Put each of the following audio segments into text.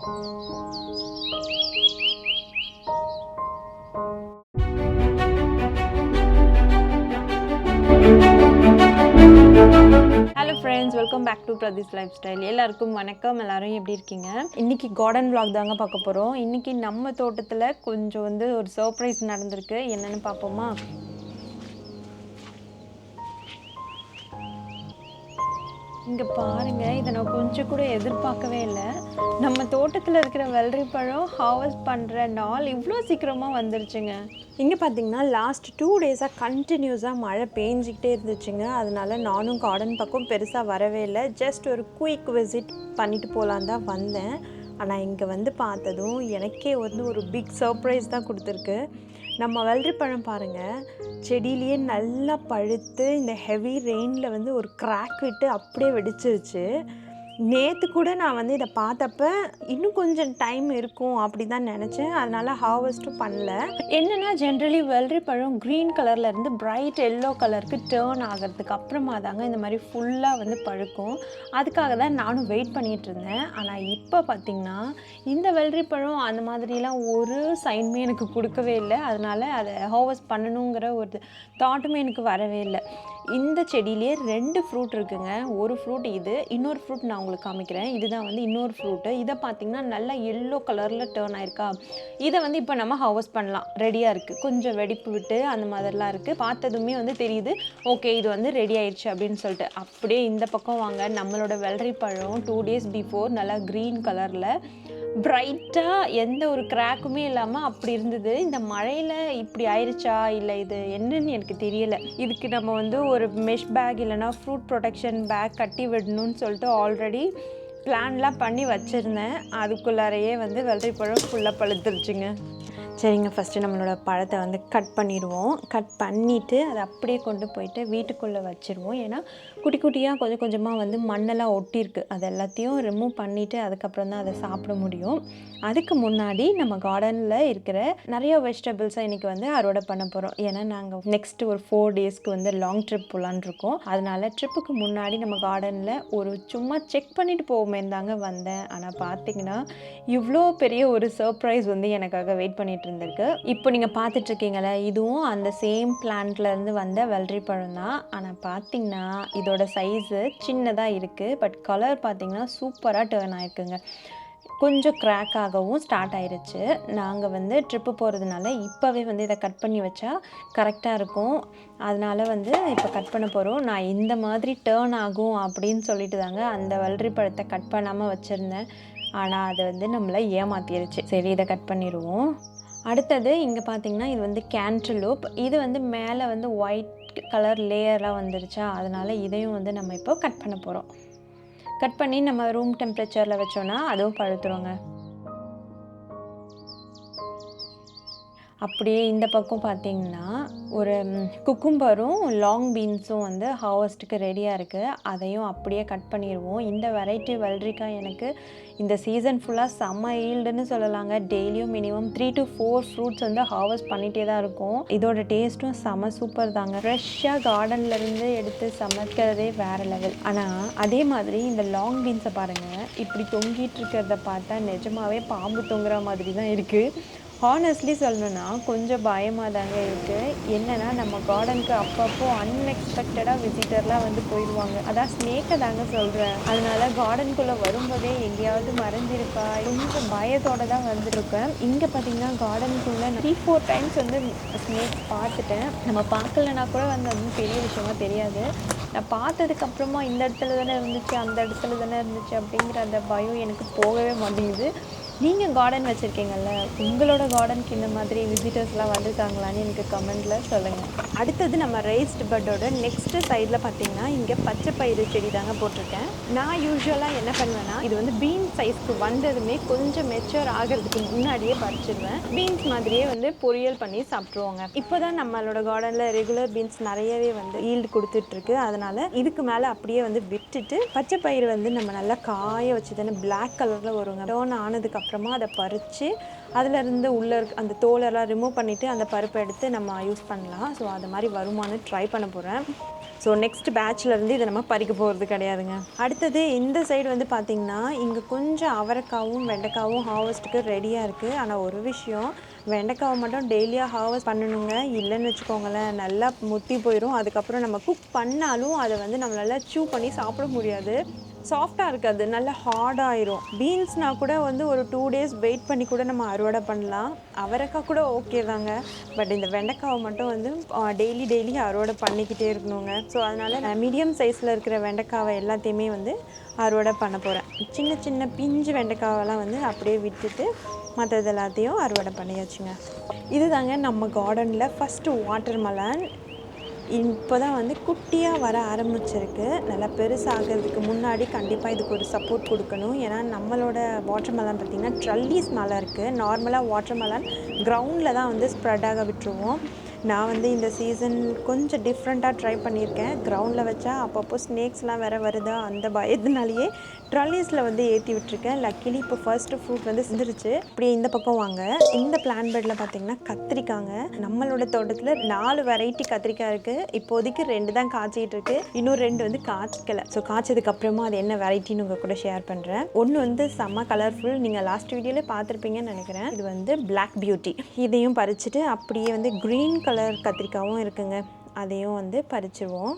Hello friends, welcome back to Pradeesh lifestyle. எல்லாருக்கும் வணக்கம். எல்லாரும் எப்படி இருக்கீங்க? இன்றைக்கி கார்டன் vlog தாங்க பார்க்க போகிறோம். இன்றைக்கி நம்ம தோட்டத்தில் கொஞ்சம் ஒரு சர்ப்ரைஸ் நடந்திருக்கு. என்னென்னு பார்ப்போமா? இங்கே பாருங்கள், இதை நான் கொஞ்சம் கூட எதிர்பார்க்கவே இல்லை. நம்ம தோட்டத்தில் இருக்கிற வெள்ளரி பழம் ஹார்வெஸ்ட் பண்ணுற நாள் இவ்வளோ சீக்கிரமாக வந்துருச்சுங்க. இங்கே பார்த்தீங்கன்னா லாஸ்ட் 2 டேஸாக கண்டினியூஸாக மழை பேஞ்சிக்கிட்டே இருந்துச்சுங்க. அதனால நானும் கார்டன் பக்கம் பெருசாக வரவே இல்லை. ஜஸ்ட் ஒரு குயிக் விசிட் பண்ணிட்டு போகலான் தான் வந்தேன். ஆனால் இங்கே பார்த்ததும் எனக்கே ஒரு பிக் சர்ப்ரைஸ் தான் கொடுத்துருக்கு. நம்ம வெள்ளரி பழம் பாருங்கள், செடியிலேயே நல்லா பழுத்து இந்த ஹெவி ரெயினில் ஒரு கிராக் விட்டு அப்படியே வெடிச்சிருச்சு. நேற்று கூட நான் இதை பார்த்தப்ப இன்னும் கொஞ்சம் டைம் இருக்கும் அப்படி தான் நினச்சேன். அதனால் ஹார்வெஸ்ட்டும் பண்ணல. என்னென்னா ஜென்ரலி வெள்ளரி பழம் க்ரீன் கலரில் இருந்து பிரைட் எல்லோ கலருக்கு டேர்ன் ஆகிறதுக்கு அப்புறமா தாங்க இந்த மாதிரி ஃபுல்லாக பழுக்கும். அதுக்காக தான் நானும் வெயிட் பண்ணிகிட்டு இருந்தேன். ஆனால் இப்போ பார்த்திங்கன்னா இந்த வெள்ளரி பழம் அந்த மாதிரிலாம் ஒரு சைனுமே எனக்கு கொடுக்கவே இல்லை. அதனால் அதை ஹார்வெஸ்ட் பண்ணணுங்கிற ஒரு தாட்டுமே எனக்கு வரவே இல்லை. இந்த செடியிலே 2 ஃப்ரூட் இருக்குங்க. ஒரு ஃப்ரூட் இது, இன்னொரு ஃப்ரூட் நான் உங்களுக்கு காமிக்கிறேன். இதுதான் இன்னொரு ஃப்ரூட்டு. இதை பார்த்திங்கன்னா நல்லா எல்லோ கலரில் டேர்ன் ஆயிருக்கா. இதை இப்போ நம்ம ஹார்வெஸ்ட் பண்ணலாம். ரெடியாக இருக்குது. கொஞ்சம் வெடிப்பு விட்டு அந்த மாதிரிலாம் இருக்குது. பார்த்ததுமே தெரியுது, ஓகே இது ரெடி ஆயிடுச்சு அப்படின்னு சொல்லிட்டு. அப்படியே இந்த பக்கம் வாங்க, நம்மளோட வெள்ளரி பழம் 2 டேஸ் பிஃபோர் நல்லா க்ரீன் கலரில் பிரைட்டாக எந்த ஒரு கிராக்குமே இல்லாமல் அப்படி இருந்தது. இந்த மழையில் இப்படி ஆயிடுச்சா இல்லை இது என்னன்னு எனக்கு தெரியலை. இதுக்கு நம்ம ஒரு மெஷ் பேக் இல்லைனா ஃப்ரூட் ப்ரொடெக்ஷன் பேக் கட்டி விடணும்னு சொல்லிட்டு ஆல்ரெடி பிளான்லாம் பண்ணி வச்சுருந்தேன். அதுக்குள்ளாரையே வெள்ளரி பழம் ஃபுல்லாக பழுத்துருச்சுங்க. சரிங்க, ஃபஸ்ட்டு நம்மளோட பழத்தை கட் பண்ணிடுவோம். கட் பண்ணிவிட்டு அதை அப்படியே கொண்டு போயிட்டு வீட்டுக்குள்ளே வச்சுருவோம். ஏன்னா குட்டி குட்டியாக கொஞ்சம் கொஞ்சமாக மண்ணெல்லாம் ஒட்டியிருக்கு. அது எல்லாத்தையும் ரிமூவ் பண்ணிவிட்டு அதுக்கப்புறம் தான் அதை சாப்பிட முடியும். அதுக்கு முன்னாடி நம்ம கார்டனில் இருக்கிற நிறைய வெஜிடபிள்ஸை இன்றைக்கி அறுவடை பண்ண போகிறோம். ஏன்னா நாங்கள் நெக்ஸ்ட்டு ஒரு 4 டேஸ்க்கு லாங் ட்ரிப் போகலான் இருக்கோம். அதனால் ட்ரிப்புக்கு முன்னாடி நம்ம கார்டனில் ஒரு சும்மா செக் பண்ணிவிட்டு போவோமே தாங்க வந்தேன். ஆனால் பார்த்திங்கன்னா இவ்வளோ பெரிய ஒரு சர்ப்ரைஸ் எனக்காக வெயிட் பண்ணிட்டு இருந்திருக்கு. இப்போ நீங்கள் பார்த்துட்ருக்கீங்களே, இதுவும் அந்த சேம் பிளான்ட்லேருந்து வந்த வெள்ளரி பழம் தான். ஆனால் பார்த்திங்கன்னா இதோட சைஸு சின்னதாக இருக்குது. பட் கலர் பார்த்திங்கன்னா சூப்பராக டர்ன் ஆகிருக்குங்க. கொஞ்சம் கிராக் ஆகவும் ஸ்டார்ட் ஆயிடுச்சு. நாங்கள் ட்ரிப்பு போகிறதுனால இப்போவே இதை கட் பண்ணி வச்சா கரெக்டாக இருக்கும். அதனால் இப்போ கட் பண்ண போகிறோம். நான் இந்த மாதிரி டேர்ன் ஆகும் அப்படின்னு சொல்லிட்டு தாங்க அந்த வெள்ளரி பழத்தை கட் பண்ணாமல் வச்சுருந்தேன். ஆனால் அது நம்மளை ஏமாத்திருச்சு. சரி, இதை கட் பண்ணிடுவோம். அடுத்தது இங்கே பார்த்திங்கன்னா இது கேன்டலூப். இது மேலே ஒயிட் கலர் லேயராக வந்துருச்சா, அதனால் இதையும் நம்ம இப்போ கட் பண்ண போகிறோம். கட் பண்ணி நம்ம ரூம் டெம்பரேச்சரில் வச்சோன்னா அதுவும் பழுத்துருங்க. அப்படியே இந்த பக்கம் பார்த்திங்கன்னா ஒரு குக்கும்பரும் லாங் பீன்ஸும் ஹார்வெஸ்ட்டுக்கு ரெடியாக இருக்குது. அதையும் அப்படியே கட் பண்ணிடுவோம். இந்த வெரைட்டி வெள்ளரிக்காய் எனக்கு இந்த சீசன் ஃபுல்லாக செம்ம ஈல்டுன்னு சொல்லலாங்க. டெய்லியும் மினிமம் 3 to 4 ஃப்ரூட்ஸ் ஹார்வெஸ்ட் பண்ணிகிட்டே தான் இருக்கும். இதோட டேஸ்ட்டும் செம்ம சூப்பர் தாங்க. ஃப்ரெஷ்ஷாக கார்டன்லேருந்து எடுத்து சமைக்கிறதே வேறு லெவல். ஆனால் அதே மாதிரி இந்த லாங் பீன்ஸை பாருங்கள், இப்படி தொங்கிட்டு இருக்கிறத பார்த்தா நிஜமாகவே பாம்பு தொங்குற மாதிரி தான் இருக்குது. ஹானஸ்ட்லி சொல்லணுன்னா கொஞ்சம் பயமாக தாங்க இருக்குது. என்னென்னா நம்ம கார்டனுக்கு அப்பப்போ அன்எக்ஸ்பெக்டடாக விசிட்டர்லாம் போயிடுவாங்க. அதான் ஸ்னேக்கை தாங்க சொல்கிறேன். அதனால கார்டனுக்குள்ளே வரும்போதே எங்கேயாவது மறைஞ்சிருக்கா கொஞ்சம் பயத்தோடு தான் வந்துருக்கேன். இங்கே பார்த்திங்கன்னா கார்டனுக்குள்ளே 3-4 டைம்ஸ் ஸ்னேக் பார்த்துட்டேன். நம்ம பார்க்கலனா கூட அது பெரிய விஷயமா தெரியாது. நான் பார்த்ததுக்கப்புறமா இந்த இடத்துல தானே இருந்துச்சு, அந்த இடத்துல தானே இருந்துச்சு அப்படிங்கிற அந்த பயம் எனக்கு போகவே மாட்டேங்குது. நீங்கள் கார்டன் வச்சுருக்கீங்கள்ல, உங்களோட கார்டனுக்கு இந்த மாதிரி விசிட்டர்ஸ்லாம் வந்திருக்காங்களான்னு எனக்கு கமெண்டில் சொல்லுங்கள். அடுத்தது நம்ம ரைஸ்டு பெட்டோட நெக்ஸ்ட்டு சைடில் பார்த்திங்கன்னா இங்கே பச்சை பயிறு செடி தாங்க போட்டிருக்கேன். நான் யூஸ்வலாக என்ன பண்ணுவேன்னா, இது பீன் சைஸ்க்கு வந்ததுமே கொஞ்சம் மெச்சூர் ஆகிறதுக்கு முன்னாடியே பறிச்சிடுவேன். பீன்ஸ் மாதிரியே பொரியல் பண்ணி சாப்பிட்ருவோங்க. இப்போ தான் நம்மளோட கார்டனில் ரெகுலர் பீன்ஸ் நிறையவே ஈல்டு கொடுத்துட்ருக்கு. அதனால் இதுக்கு மேலே அப்படியே விட்டுட்டு பச்சை பயிறு நம்ம நல்லா காய வச்சு தானே பிளாக் கலரில் வருங்க. டர்ன் ஆனதுக்கு அப்புறமா அதை பறித்து அதிலிருந்து உள்ளே அந்த தோலெல்லாம் ரிமூவ் பண்ணிவிட்டு அந்த பருப்பை எடுத்து நம்ம யூஸ் பண்ணலாம். ஸோ அது மாதிரி வருமானு ட்ரை பண்ண போகிறேன். ஸோ நெக்ஸ்ட் பேட்ச்லேருந்து இதை நம்ம பறிக்க போகிறது கிடையாதுங்க. அடுத்தது இந்த சைடு வந்து பார்த்திங்கன்னா இங்கே கொஞ்சம் அவரைக்காவும் வெண்டைக்காவும் ஹார்வெஸ்ட்டுக்கு ரெடியாக இருக்குது. ஆனால் ஒரு விஷயம், வெண்டைக்காவை மட்டும் டெய்லியாக ஹார்வெஸ்ட் பண்ணணுங்க. இல்லைன்னு வச்சுக்கோங்களேன், நல்லா முத்தி போயிடும். அதுக்கப்புறம் நம்ம குக் பண்ணாலும் அதை வந்து நம்மளால் சூ பண்ணி சாப்பிட முடியாது. சாஃப்டாக இருக்காது, நல்லா ஹார்டாயிரும். பீன்ஸ்னால் கூட வந்து ஒரு 2 days வெயிட் பண்ணி கூட நம்ம அறுவடை பண்ணலாம். அவரைக்காய் கூட ஓகே தாங்க. பட் இந்த வெண்டைக்காவை மட்டும் வந்து டெய்லி அறுவடை பண்ணிக்கிட்டே இருக்கணுங்க. ஸோ அதனால் மீடியம் சைஸில் இருக்கிற வெண்டைக்காவை எல்லாத்தையுமே வந்து அறுவடை பண்ண போகிறேன். சின்ன சின்ன பிஞ்சு வெண்டைக்காவெல்லாம் வந்து அப்படியே விட்டுட்டு மற்றது எல்லாத்தையும் அறுவடை பண்ணியாச்சுங்க. இது தாங்க நம்ம கார்டனில் ஃபஸ்ட்டு வாட்டர்மெலன். இப்போ தான் வந்து குட்டியாக வர ஆரம்பிச்சிருக்கு. நல்லா பெருசாகிறதுக்கு முன்னாடி கண்டிப்பாக இதுக்கு ஒரு சப்போர்ட் கொடுக்கணும். ஏன்னா நம்மளோட வாட்டர்மெலன் பார்த்திங்கன்னா ட்ரல்லிஸ் மேலே இருக்குது. நார்மலாக வாட்டர்மெலன் கிரவுண்டில் தான் வந்து ஸ்ப்ரெட் ஆக விட்டுருவோம். நான் வந்து இந்த சீசன் கொஞ்சம் டிஃப்ரெண்ட்டாக ட்ரை பண்ணியிருக்கேன். கிரவுண்டில் வச்சா அப்பப்போ ஸ்னேக்ஸ்லாம் வேறு வருதா, அந்த பயத்தினாலேயே ட்ரல்லிஸில் வந்து ஏற்றி விட்டுருக்கேன். லக்கிலி இப்போ ஃபர்ஸ்ட்டு ஃப்ரூட் வந்து செஞ்சிருச்சு. அப்படியே இந்த பக்கம் வாங்க. இந்த பிளான் பெட்டில் பார்த்திங்கன்னா கத்திரிக்காங்க. நம்மளோட தோட்டத்தில் 4 வெரைட்டி கத்திரிக்காய் இருக்குது. இப்போதைக்கு 2 தான் காய்ச்சிக்கிட்டு இருக்குது. இன்னும் 2 வந்து காய்க்கலை. ஸோ காய்ச்சதுக்கப்புறமா அது என்ன வெரைட்டின்னு உங்கள் கூட ஷேர் பண்ணுறேன். ஒன்று வந்து செம்ம கலர்ஃபுல், நீங்கள் லாஸ்ட் வீடியோவில் பார்த்துருப்பீங்கன்னு நினைக்கிறேன். இது வந்து பிளாக் பியூட்டி. இதையும் பறிச்சுட்டு அப்படியே வந்து க்ரீன் கலர் கத்திரிக்காயும் இருக்குங்க, அதையும் வந்து பறிச்சிருவோம்.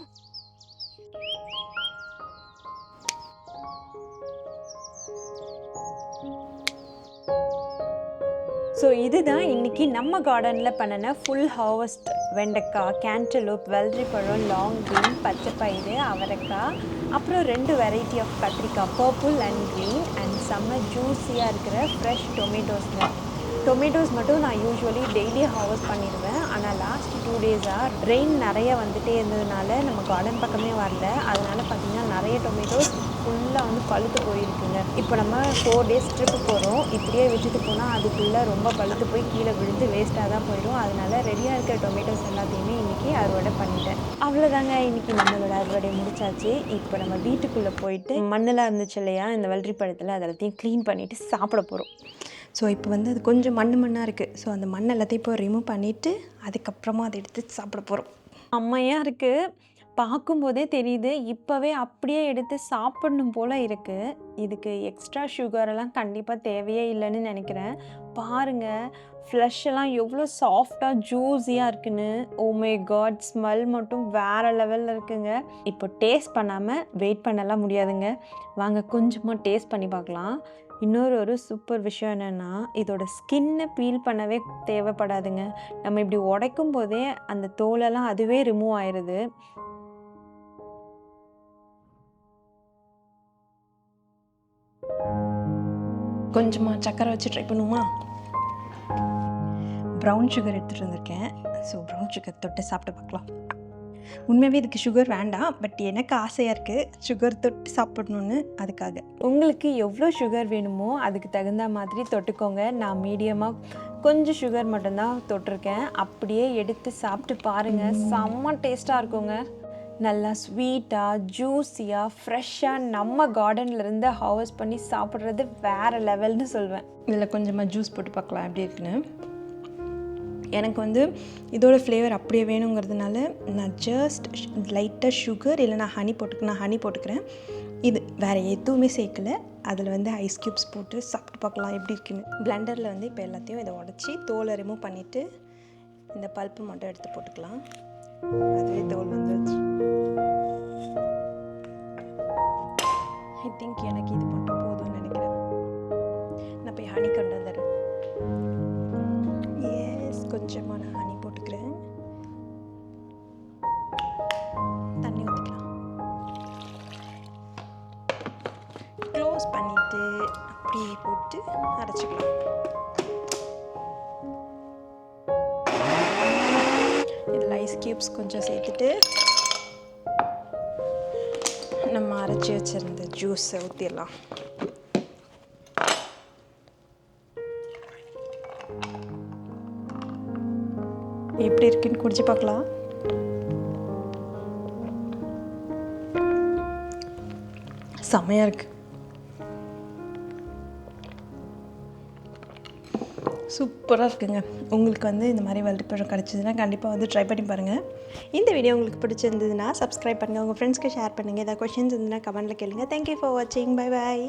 ஸோ இதுதான் இன்றைக்கி நம்ம கார்டனில் பண்ணின ஃபுல் ஹார்வெஸ்ட். வெண்டைக்காய், கேன்டலூப், வெள்ளரி பழம், லாங் க்ரீன், பச்சை பயிறு, அவரைக்காய், அப்புறம் 2 வெரைட்டி ஆஃப் கத்திரிக்காய், பர்பிள் அண்ட் க்ரீன், அண்ட் செம்ம ஜூஸியாக இருக்கிற ஃப்ரெஷ் டொமேட்டோஸ்ங்க. டொமேட்டோஸ் மட்டும் நான் யூஸ்வலி டெய்லி ஹார்வெஸ்ட் பண்ணிடுவேன். ஆனால் லாஸ்ட் 2 days-ஆக ரெயின் நிறைய வந்துகிட்டே இருந்ததுனால நம்ம கார்டன் பக்கமே வரல. அதனால் பார்த்திங்கன்னா நிறைய டொமேட்டோஸ் ஃபுல்லாக வந்து பழுத்து போயிருக்குங்க. இப்போ நம்ம 4 days ட்ரிப்பு போகிறோம். இப்படியே விட்டுட்டு போனால் அதுக்குள்ளே ரொம்ப பழுத்து போய் கீழே விழுந்து வேஸ்ட்டாக தான் போயிடும். அதனால் ரெடியாக இருக்கிற டொமேட்டோஸ் எல்லாத்தையுமே இன்றைக்கி அறுவடை பண்ணிட்டேன். அவ்வளோதாங்க, இன்றைக்கி நம்மளோட அறுவடை முடிச்சாச்சு. இப்போ நம்ம வீட்டுக்குள்ளே போயிட்டு மண்ணெலாம் இருந்துச்சு இல்லையா, இந்த வெள்ளரி பழத்தில் அதெல்லாத்தையும் க்ளீன் பண்ணிவிட்டு சாப்பிட போகிறோம். ஸோ இப்போ வந்து அது கொஞ்சம் மண்ணாக இருக்குது. ஸோ அந்த மண் எல்லாத்தையும் இப்போ ரிமூவ் பண்ணிவிட்டு அதுக்கப்புறமா அதை எடுத்து சாப்பிட போகிறோம். அம்மையாக இருக்குது, பார்க்கும்போதே தெரியுது. இப்போவே அப்படியே எடுத்து சாப்பிடணும் போல் இருக்குது. இதுக்கு எக்ஸ்ட்ரா சுகரெல்லாம் கண்டிப்பாக தேவையே இல்லைன்னு நினைக்கிறேன். பாருங்கள், ஃப்ளஷெல்லாம் எவ்வளோ சாஃப்டாக ஜூஸியாக இருக்குன்னு. ஓ மை காட், ஸ்மெல் மட்டும் வேறு லெவலில் இருக்குங்க. இப்போ டேஸ்ட் பண்ணாமல் வெயிட் பண்ணலாம் முடியாதுங்க. வாங்க கொஞ்சமாக டேஸ்ட் பண்ணி பார்க்கலாம். இன்னொரு சூப்பர் விஷயம் என்னென்னா, இதோட ஸ்கின்னை பீல் பண்ணவே தேவைப்படாதுங்க. நம்ம இப்படி உடைக்கும் போதே அந்த தோலெல்லாம் அதுவே ரிமூவ் ஆயிடுது. கொஞ்சமாக சக்கரை வச்சு ட்ரை பண்ணுவோமா? ப்ரௌன் சுகர் எடுத்துகிட்டு வந்திருக்கேன். ஸோ ப்ரௌன் சுகர் தொட்டு சாப்பிட்டு பார்க்கலாம். உண்மையாகவே இதுக்கு சுகர் வேண்டாம், பட் எனக்கு ஆசையாக இருக்குது சுகர் தொட்டு சாப்பிடணுன்னு. அதுக்காக உங்களுக்கு எவ்வளோ சுகர் வேணுமோ அதுக்கு தகுந்த மாதிரி தொட்டுக்கோங்க. நான் மீடியமாக கொஞ்சம் சுகர் மட்டும்தான் தொட்டிருக்கேன். அப்படியே எடுத்து சாப்பிட்டு பாருங்கள், செம்ம டேஸ்ட்டாக இருக்குங்க. நல்லா ஸ்வீட்டாக, ஜூஸியாக, ஃப்ரெஷ்ஷாக நம்ம கார்டன்லேருந்து ஹார்வெஸ்ட் பண்ணி சாப்பிட்றது வேறு லெவல்னு சொல்வேன். இதில் கொஞ்சமாக ஜூஸ் போட்டு பார்க்கலாம் எப்படி இருக்குன்னு. எனக்கு வந்து இதோட ஃப்ளேவர் அப்படியே வேணுங்கிறதுனால நான் ஜஸ்ட் லைட்டாக சுகர் இல்லைனா ஹனி போட்டுக்கிறேன். இது வேறு எதுவுமே சேர்க்கலை. அதில் வந்து ஐஸ் க்யூப்ஸ் போட்டு சாப்பிட்டு பார்க்கலாம் எப்படி இருக்குன்னு. பிளெண்டரில் வந்து இப்போ எல்லாத்தையும் இதை உடச்சி தோலை ரிமூவ் பண்ணிவிட்டு இந்த பல்ப்பு மட்டும் எடுத்து போட்டுக்கலாம். அதுவே தோல் வந்துச்சு. ஐ திங்க் எனக்கு இது மட்டும் போதும்னு நினைக்கிறேன். நான் போய் ஹனி கொண்டு வந்துடுறேன். கொஞ்சமாக நான் ஹனி போட்டுக்கிறேன். தண்ணி ஊற்றிக்கலாம். க்ளோஸ் பண்ணிவிட்டு அப்படியே போட்டு அரைச்சிக்கலாம். இதில் ஐஸ் க்யூப்ஸ் கொஞ்சம் சேர்த்துட்டு நம்ம அரைச்சி வச்சுருந்த ஜூஸை ஊற்றிடலாம். எப்படி இருக்குன்னு குடிச்சு பார்க்கலாம். செம்மையாக இருக்குது. சூப்பராக இருக்குங்க. உங்களுக்கு வந்து இந்த மாதிரி வெள்ளரிப்பழம் கிடச்சிதுன்னா கண்டிப்பாக வந்து ட்ரை பண்ணி பாருங்கள். இந்த வீடியோ உங்களுக்கு பிடிச்சிருந்ததுன்னா சப்ஸ்கிரைப் பண்ணுங்கள், உங்கள் ஃப்ரெண்ட்ஸ்க்கு ஷேர் பண்ணுங்கள். ஏதாவது கொஷின்ஸ் இருந்ததுன்னா கமெண்ட்டில் கேளுங்கள். தேங்க்யூ ஃபார் வாட்சிங். Bye bye.